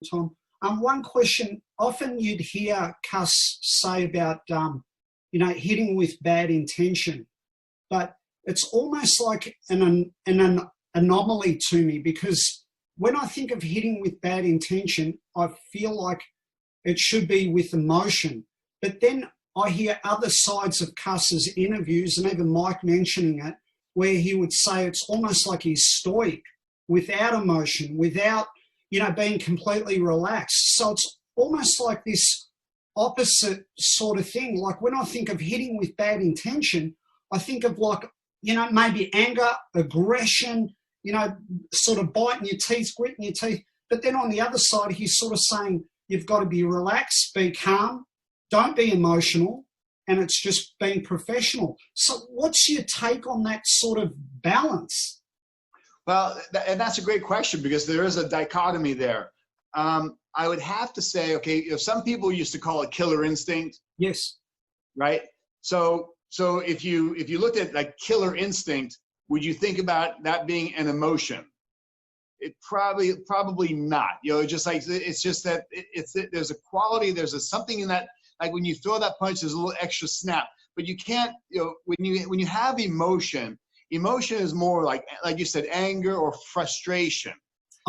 Tom. One question, often you'd hear Cus say about, hitting with bad intention, but it's almost like an anomaly to me, because when I think of hitting with bad intention, I feel like it should be with emotion. But then I hear other sides of Cus's interviews, and even Mike mentioning it, where he would say it's almost like he's stoic, without emotion, without, being completely relaxed. So it's almost like this opposite sort of thing. Like when I think of hitting with bad intention, I think of like, maybe anger, aggression, sort of biting your teeth, gritting your teeth. But then on the other side, he's sort of saying, you've got to be relaxed, be calm, don't be emotional, and it's just being professional. So what's your take on that sort of balance? Well, and that's a great question, because there is a dichotomy there. I would have to say, okay, if some people used to call it killer instinct. Yes. Right? So if you looked at like killer instinct, would you think about that being an emotion? It probably not. Just like it's just that there's a quality, there's something in that, like when you throw that punch, there's a little extra snap. But you can't, when you have emotion is more like you said, anger or frustration.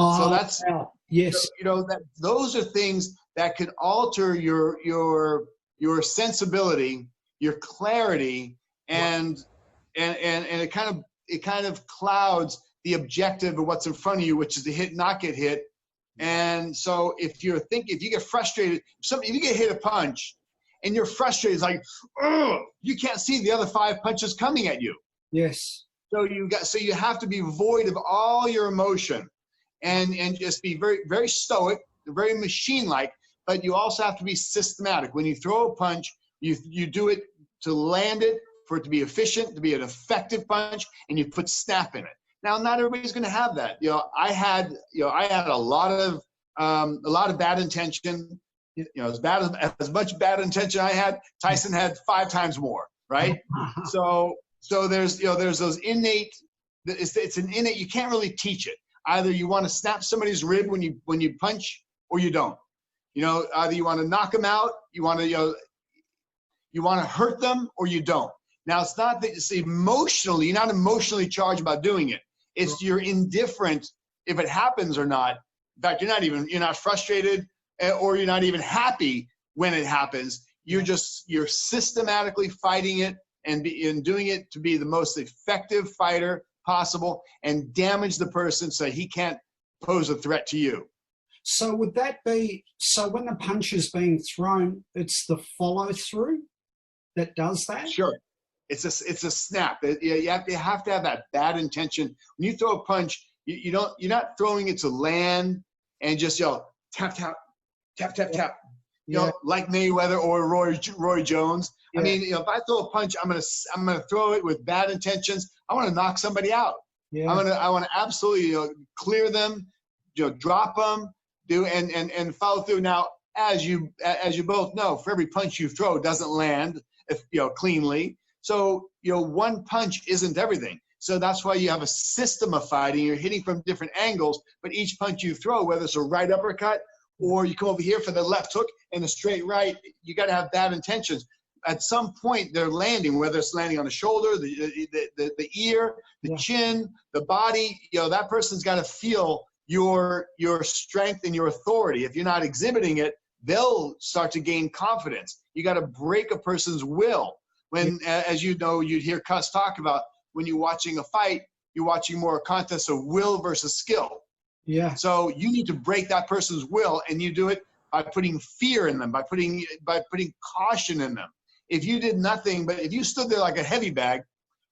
Oh, so that's yes. That those are things that could alter your sensibility, your clarity, and it kind of clouds the objective of what's in front of you, which is to hit, not get hit. And so if you get frustrated, if you get hit a punch and you're frustrated, it's like, oh, you can't see the other 5 punches coming at you. Yes. So you have to be void of all your emotion and just be very, very stoic, very machine-like, but you also have to be systematic. When you throw a punch, you do it to land it, for it to be efficient, to be an effective punch, and you put snap in it. Now, not everybody's going to have that. I had a lot of bad intention. As much bad intention I had, Tyson had 5 times more, right? So there's those innate. It's an innate. You can't really teach it. Either you want to snap somebody's rib when you punch, or you don't. Either you want to knock them out, you want to hurt them, or you don't. Now, it's not that it's emotionally. You're not emotionally charged about doing it. It's you're indifferent if it happens or not. In fact, you're not frustrated, or you're not even happy when it happens. You're systematically fighting it and doing it to be the most effective fighter possible and damage the person so he can't pose a threat to you. So would that be, so when the punch is being thrown, it's the follow through that does that? Sure. It's a snap. You have to have that bad intention. When you throw a punch, you're not throwing it to land and just tap, tap, tap, tap, tap. Like Mayweather or Roy Jones. Yeah. I mean, if I throw a punch, I'm gonna throw it with bad intentions. I want to knock somebody out. Yeah. I want to absolutely clear them, drop them, and follow through. Now, as you both know, for every punch you throw, it doesn't land cleanly. So one punch isn't everything. So that's why you have a system of fighting. You're hitting from different angles, but each punch you throw, whether it's a right uppercut or you come over here for the left hook and a straight right, you got to have bad intentions. At some point, they're landing, whether it's landing on the shoulder, the ear, the chin, the body. That person's got to feel your strength and your authority. If you're not exhibiting it, they'll start to gain confidence. You got to break a person's will. When, as you know, you'd hear Cus talk about when you're watching a fight, you're watching more a contest of will versus skill. Yeah. So you need to break that person's will, and you do it by putting fear in them, by putting caution in them. If you did nothing, but if you stood there like a heavy bag,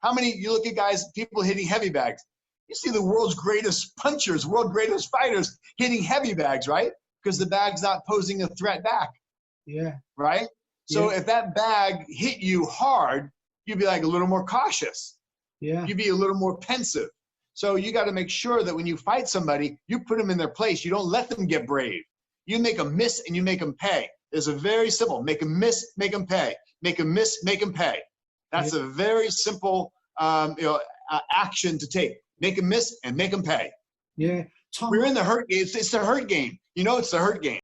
you look at people hitting heavy bags, you see the world's greatest punchers, world's greatest fighters hitting heavy bags, right? Because the bag's not posing a threat back. Yeah. Right? So if that bag hit you hard, you'd be like a little more cautious. Yeah. You'd be a little more pensive. So you got to make sure that when you fight somebody, you put them in their place. You don't let them get brave. You make them miss and you make them pay. It's a very simple, make them miss, make them pay. Make them miss, make them pay. That's a very simple action to take. Make them miss and make them pay. Yeah. Tom, we're in the hurt game. It's the hurt game. You know it's the hurt game.